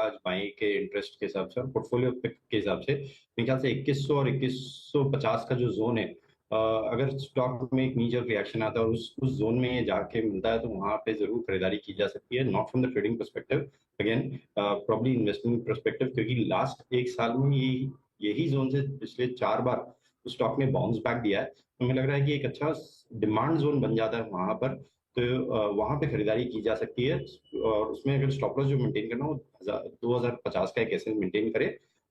आज बाई के इंटरेस्ट के हिसाब से और पोर्टफोलियो पिक के हिसाब से मेरे ख्याल से 2100 और 2150 का जो जोन है, अगर स्टॉक में एक नीजर रिएक्शन आता है और उस जोन में ये जाके मिलता है तो वहां पे जरूर खरीदारी की जा सकती है, not from the trading perspective, again probably investment perspective, क्योंकि लास्ट एक साल में यही जोन से पिछले 4 बार स्टॉक ने बाउंस बैक दिया है। तो मुझे लग रहा है कि एक अच्छा डिमांड जोन बन जाता है वहां पर, तो वहां पे खरीदारी की जा सकती है। और उसमें अगर स्टॉप लॉस जो मेंटेन करना हो 2050 का एक ऐसे मेंटेन करे।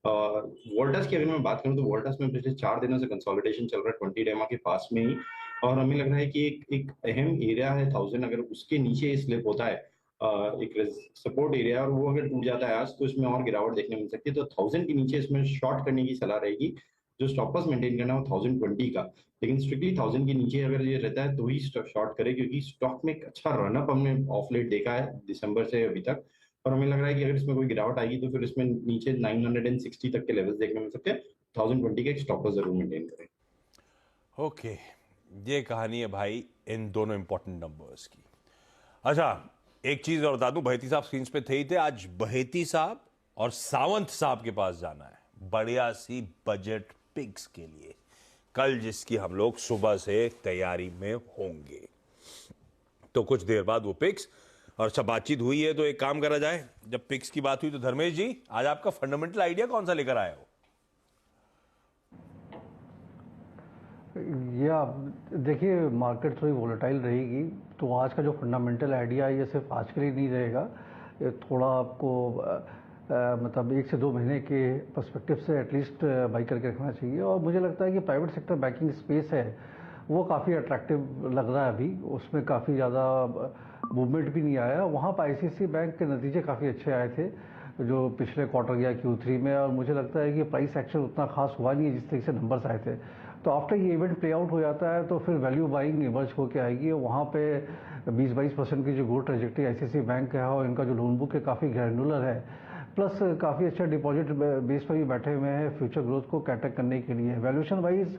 वोल्टास की अगर मैं बात करूं तो वोल्टास में पिछले 4 दिनों से कंसोलिडेशन चल रहा है 20 डेमा के पास में ही, और हमें लग रहा है कि एक अहम एरिया है 1000, अगर उसके नीचे स्लिप होता है, एक सपोर्ट एरिया, और वो अगर टूट जाता है आज तो इसमें और गिरावट देखने मिल सकती है। तो 1000 के नीचे इसमें शॉर्ट करने की सलाह रहेगी। जो स्टॉप लॉस मेंटेन करना हो 1020 का, लेकिन स्ट्रिक्टली 1000 के नीचे अगर ये रहता है तो ही शॉर्ट करे, क्योंकि स्टॉक में एक अच्छा रनअप हमने ऑफ लेट देखा है दिसंबर से अभी तक, और हमें लग रहा है कि अगर इसमें कोई गिरावट आएगी तो फिर इसमें नीचे 960 तक के लेवल्स देखने मिल सकते हैं। 1020 का एक स्टॉप लॉस जरूर मेंटेन करें। ओके, ये कहानी है भाई इन दोनों इंपॉर्टेंट नंबर्स की। अच्छा, एक चीज और बता दूं, बहेती साहब स्क्रीन पे थे ही थे। आज बहेती साहब और सावंत साहब के पास जाना है बढ़िया सी बजट पिक्स के लिए, कल जिसकी हम लोग सुबह से तैयारी में होंगे। तो कुछ देर बाद वो पिक्स, और अच्छा बातचीत हुई है तो एक काम करा जाए, जब पिक्स की बात हुई तो धर्मेश जी आज आपका फंडामेंटल आइडिया कौन सा लेकर आए हो? ये आप देखिए, मार्केट थोड़ी वोलेटाइल रहेगी, तो आज का जो फंडामेंटल आइडिया है ये सिर्फ आज के लिए नहीं रहेगा, ये थोड़ा आपको मतलब 1 से 2 महीने के पर्सपेक्टिव से एटलीस्ट बाई करके रखना चाहिए। और मुझे लगता है कि प्राइवेट सेक्टर बैंकिंग स्पेस है वो काफ़ी अट्रैक्टिव लग रहा है अभी, उसमें काफ़ी ज़्यादा मूवमेंट भी नहीं आया। वहाँ पर आईसीआईसीआई बैंक के नतीजे काफ़ी अच्छे आए थे जो पिछले क्वार्टर या Q3 में, और मुझे लगता है कि प्राइस एक्शन उतना खास हुआ नहीं है जिस तरीके से नंबर्स आए थे। तो आफ्टर ये इवेंट प्ले आउट हो जाता है तो फिर वैल्यू बाइंग इमर्ज होकर आएगी, और वहाँ पे 20-22% की जो ग्रोथ ट्रेजेक्टरी आईसीआईसीआई बैंक का है और इनका जो लोन बुक है काफ़ी ग्रैनुलर है, प्लस काफ़ी अच्छा डिपॉजिट बेस पर भी बैठे हुए हैं फ्यूचर ग्रोथ को कैटर करने के लिए। वैल्यूएशन वाइज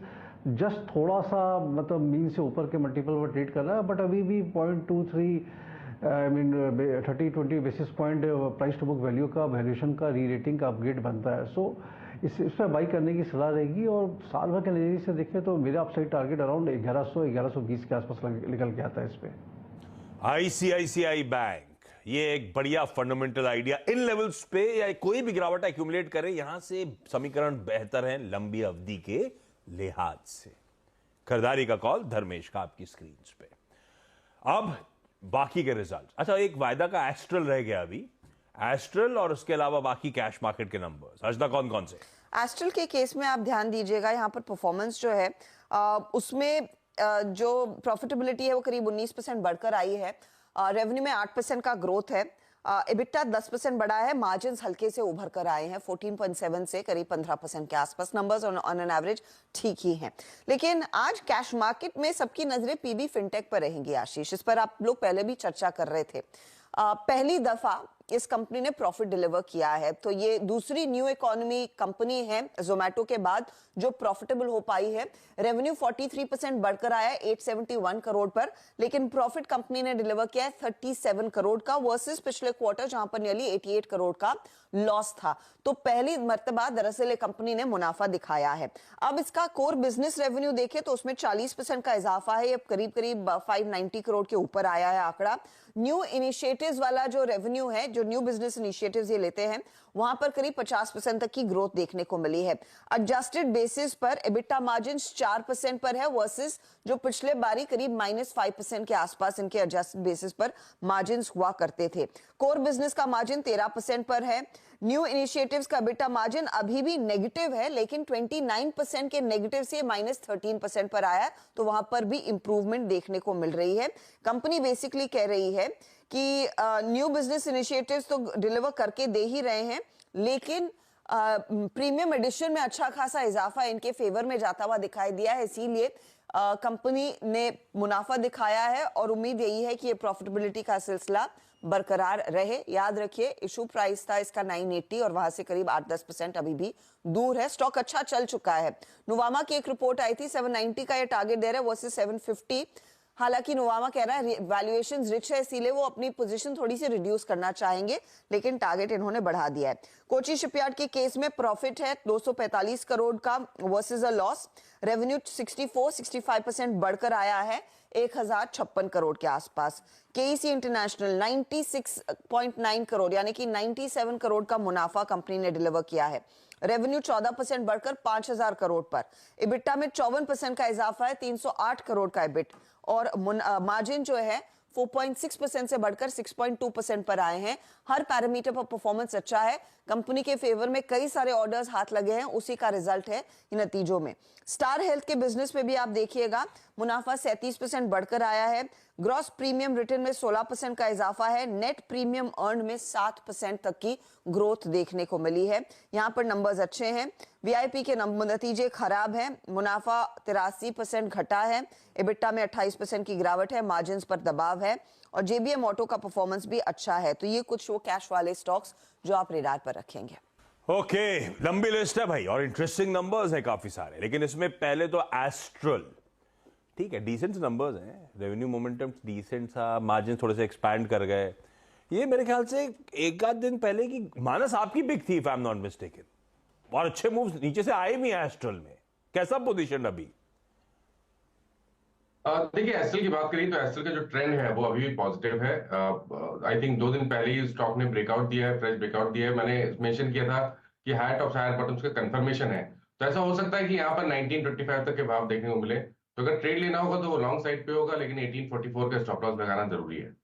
जस्ट थोड़ा सा मतलब मीन से ऊपर के मल्टीपल पर ट्रेड कर रहा है, बट अभी भी 0.23 I mean 30-20 basis point price to book value का वैल्यूएशन का री रेटिंग का अपग्रेड बनता है। सो इस पर बाई करने की सलाह रहेगी। और साल भर के नजरिए से देखें तो मेरा अपसाइड टारगेट अराउंड 1100-1120 के आसपास निकल के आता है इस पे। आईसीआईसीआई बैंक, ये एक बढ़िया फंडामेंटल आइडिया इन लेवल्स पे, या कोई भी गिरावट एक्यूमुलेट करे, यहां से समीकरण बेहतर है लंबी अवधि के लिहाज से। खरीदारी का कॉल धर्मेश का आपकी स्क्रीन पे। अब बाकी के रिजल्ट। अच्छा, एक वायदा का एस्ट्रल रह गया अभी, एस्ट्रल और उसके अलावा बाकी कैश मार्केट के नंबर्स। अजदा कौन कौन से? एस्ट्रल के केस में आप ध्यान दीजिएगा, यहाँ पर परफॉर्मेंस जो है उसमें जो प्रॉफिटेबिलिटी है वो करीब 19% बढ़कर आई है। रेवेन्यू में 8% का ग्रोथ है। EBITDA 10% बढ़ा है। मार्जिन हल्के से उभर कर आए हैं 14.7 से करीब 15% के आसपास। नंबर्स ऑन एन एवरेज ठीक ही हैं। लेकिन आज कैश मार्केट में सबकी नजरें पीबी फिनटेक पर रहेंगी। आशीष, इस पर आप लोग पहले भी चर्चा कर रहे थे। पहली दफा इस कंपनी ने प्रॉफिट डिलीवर किया है, तो ये दूसरी न्यू इकोनॉमी कंपनी है जोमेटो के बाद जो प्रॉफिटेबल हो पाई है। रेवेन्यू 43% बढ़कर आया है 871 करोड़ पर, लेकिन प्रॉफिट कंपनी ने डिलीवर किया है 37 करोड़ का वर्सेस पिछले क्वार्टर जहां पर नियरली 88 करोड़ का लॉस था। तो पहली मर्तबा दरअसल ये कंपनी ने मुनाफा दिखाया है। अब इसका कोर बिजनेस रेवेन्यू देखें तो उसमें 40% का इजाफा है, अब करीब 590 करोड़ के ऊपर आया है आंकड़ा। न्यू इनिशिएटिव्स वाला जो रेवेन्यू है, जो न्यू बिजनेस इनिशिएटिव्स ये लेते हैं, वहां पर करीब 50% तक की ग्रोथ देखने को मिली है। एडजस्टेड बेसिस पर EBITDA मार्जिन 4% पर है वर्सेस जो पिछले बारी करीब -5% के आसपास इनके एडजस्टेड बेसिस पर मार्जिन हुआ करते थे। कोर बिजनेस का मार्जिन 13% पर है। न्यू इनिशिएटिव्स का EBITDA मार्जिन अभी भी नेगेटिव है, लेकिन 29% के नेगेटिव से -13% पर आया, तो वहां पर भी इंप्रूवमेंट देखने को मिल रही है। कंपनी बेसिकली कह रही है कि न्यू बिजनेस इनिशिएटिव्स तो डिलीवर करके दे ही रहे हैं, लेकिन प्रीमियम एडिशन में अच्छा खासा इजाफा इनके फेवर में जाता हुआ दिखाई दिया है। इसीलिए कंपनी ने मुनाफा दिखाया है और उम्मीद यही है कि ये प्रॉफिटेबिलिटी का सिलसिला बरकरार रहे। याद रखिए, इशू प्राइस था इसका 980 और वहां से करीब 8-10% अभी भी दूर है। स्टॉक अच्छा चल चुका है। नुवामा की एक रिपोर्ट आई थी, 790 का ये टारगेट दे रहा है वर्सेस 750। हालांकि नोवामा कह रहा है वैल्यूएशंस रिच है, इसीलिए वो अपनी पोजीशन थोड़ी सी रिड्यूस करना चाहेंगे, लेकिन टारगेट इन्होंने बढ़ा दिया है। कोची शिपयार्ड के केस में प्रॉफिट है 245 करोड़ का वर्सेस अ लॉस। रेवेन्यू 65% बढ़कर आया है 1056 करोड़ के आसपास। केईसी इंटरनेशनल 96.9 करोड़ यानी कि 97 करोड़ का मुनाफा कंपनी ने डिलीवर किया है। रेवेन्यू 14% बढ़कर 5000 करोड़ पर। इबिटा में 54% का इजाफा है, 308 करोड़ का इबिट, और मार्जिन जो है 4.6% से बढ़कर 6.2% पर आए हैं। हर पैरामीटर पर परफॉर्मेंस अच्छा है, कंपनी के फेवर में कई सारे ऑर्डर्स हाथ लगे हैं, उसी का रिजल्ट है इन नतीजों में। स्टार हेल्थ के बिजनेस में भी आप देखिएगा मुनाफा 37% बढ़कर आया है। ग्रॉस प्रीमियम रिटर्न में 16% का इजाफा है। नेट प्रीमियम अर्न में 7% तक की ग्रोथ देखने को मिली है। यहां पर नंबर्स अच्छे हैं। वीआईपी के नतीजे खराब हैं। मुनाफा 83% घटा है, इबिटा में 28% की गिरावट है, मार्जिन पर दबाव है, और जेबीएम ऑटो का परफॉर्मेंस भी अच्छा है। तो ये कुछ वो कैश वाले स्टॉक्स जो आप रेडार पर रखेंगे। ओके, लंबी लिस्ट है भाई और इंटरेस्टिंग नंबर्स है काफी सारे, लेकिन इसमें पहले तो एस्ट्रल, ठीक है, डिसेंट नंबर्स हैं, रेवेन्यू मोमेंटम डिसेंट सा, मार्जिन थोड़े से एक्सपैंड कर गए। ये मेरे ख्याल से एक आध दिन पहले की मानस आपकी पिक थी, if I am not mistaken, और अच्छे मूव्स नीचे से आए भी हैं एस्ट्रल में। कैसा पोजीशन अभी? देखिए, एस्ट्रल की बात करें तो एस्ट्रल का जो ट्रेंड है वो अभी भी पॉजिटिव है। आई थिंक 2 दिन पहले ही स्टॉक ने ब्रेकआउट दिया है, फ्रेश ब्रेकआउट दिया है। मैंने मेंशन किया था कि हायर टॉप्स हायर बॉटम्स का कंफर्मेशन है, तो ऐसा हो सकता है कि यहाँ पर 1925 तक के भाव देखने को मिले। तो अगर ट्रेड लेना होगा तो वो लॉन्ग साइड पे होगा, लेकिन 1844 का स्टॉप लॉस लगाना जरूरी है।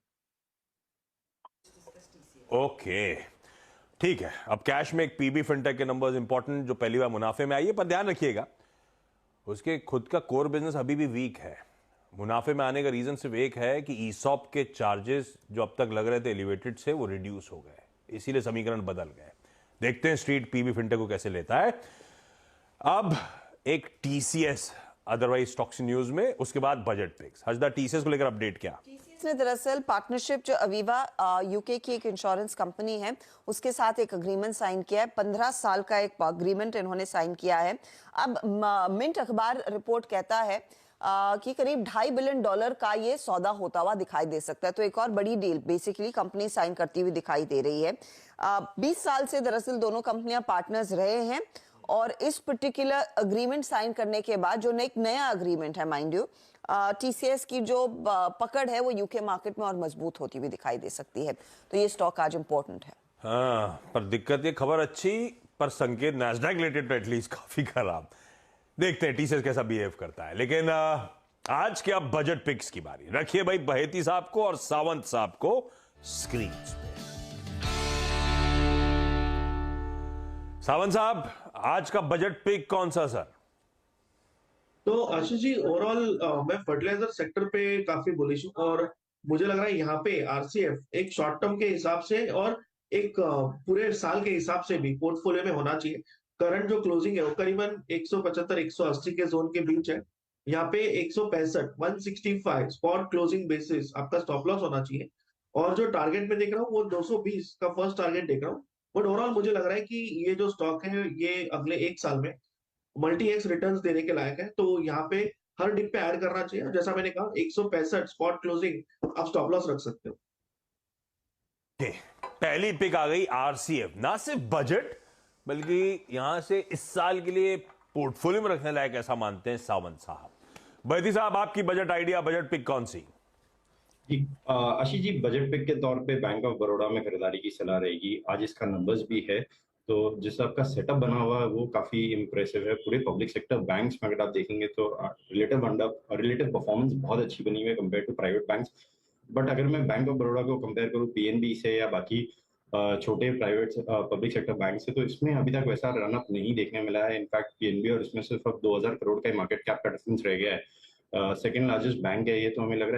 ओके, ठीक है। अब कैश में एक पीबी फिनटेक के नंबर्स इंपॉर्टेंट, जो पहली बार मुनाफे में आई है, पर ध्यान रखिएगा उसके खुद का कोर बिजनेस अभी भी वीक है। मुनाफे में आने का रीजन सिर्फ एक है कि ईसॉप के चार्जेस जो अब तक लग रहे थे एलिवेटेड से, वो रिड्यूस हो गए, इसीलिए समीकरण बदल गए। देखते हैं स्ट्रीट पीबी फिनटेक को कैसे लेता है। अब एक टीसीएस अदरवाइज स्टॉक्स न्यूज में, उसके बाद बजट पिक्स। हर्षदा, टीसीएस को लेकर अपडेट क्या? टीसीएस ने दरअसल पार्टनरशिप, जो अवीवा यूके की एक इंश्योरेंस कंपनी है, उसके साथ एक अग्रीमेंट साइन किया है। 15 साल का एक अग्रीमेंट इन्होंने साइन किया है। अब मिंट अखबार रिपोर्ट कहता है कि करीब $2.5 बिलियन का ये सौदा होता हुआ दिखाई दे सकता है। तो एक और बड़ी डील बेसिकली कंपनी साइन करती हुई दिखाई दे रही है। 20 साल से दरअसल दोनों कंपनियां पार्टनर्स रहे हैं, और इस पर्टिकुलर अग्रीमेंट साइन करने के बाद जो एक नया अग्रीमेंट है, माइंड यू, टीसीएस की जो पकड़ है वो यूके मार्केट में और मजबूत होती हुई दिखाई दे सकती है। तो ये स्टॉक आज इंपॉर्टेंट है। हाँ, पर दिक्कत ये, खबर अच्छी पर संकेत नैस्डैक रिलेटेड एटलीस्ट काफी खराब। देखते हैं टीसीएस कैसा बिहेव करता है। लेकिन आज के अब बजट पिक्स की बारी। रखिए भाई बहेती साहब को और सावंत साहब को स्क्रीन पे। सावंत साहब, आज का बजट पिक कौन सा सर? तो आशीष जी, ओवरऑल मैं फर्टिलाइजर सेक्टर पे काफी बुलिश हूँ, और मुझे लग रहा है यहाँ पे आरसीएफ एक शॉर्ट टर्म के हिसाब से और एक पूरे साल के हिसाब से भी पोर्टफोलियो में होना चाहिए। करंट जो क्लोजिंग है वो करीबन 175-180 के जोन के बीच है। यहाँ पे 165 स्पॉट क्लोजिंग बेसिस आपका स्टॉप लॉस होना चाहिए, और जो टारगेट में देख रहा हूँ वो 220 का फर्स्ट टारगेट देख रहा हूँ। बट ओवरऑल मुझे लग रहा है कि ये जो स्टॉक है ये अगले 1 साल में मल्टी एक्स रिटर्न्स देने के लायक है। तो यहाँ पे हर डिप पे ऐड करना चाहिए। जैसा मैंने कहा 165 स्पॉट क्लोजिंग आप स्टॉप लॉस रख सकते हो। पहली पिक आ गई आरसीएफ। ना सिर्फ बजट बल्कि यहां से इस साल के लिए पोर्टफोलियो में रखने लायक ऐसा मानते हैं सावंत साहब। बैदी साहब, आपकी बजट आइडिया, बजट पिक कौन सी? जी आशीष जी, बजट पिक के तौर पे बैंक ऑफ बड़ौदा में खरीदारी की सलाह रहेगी। आज इसका नंबर्स भी है, तो जिस आपका सेटअप बना हुआ है वो काफी इंप्रेसिव है। पूरे पब्लिक सेक्टर बैंक्स में अगर आप देखेंगे तो रिलेटिव परफॉर्मेंस बहुत अच्छी बनी हुई है compare to private banks. But अगर मैं बैंक ऑफ बड़ौदा को कंपेयर करूँ पीएनबी से या बाकी छोटे प्राइवेट पब्लिक सेक्टर बैंक से, तो इसमें अभी तक वैसा रनअप नहीं देखने मिला है। इनफैक्ट पीएनबी और इसमें सिर्फ अब 2000 करोड़ का मार्केट कैप का डिफरेंस रह गया है। सेकंड लार्जेस्ट बैंक है ये, तो हमें लग रहा है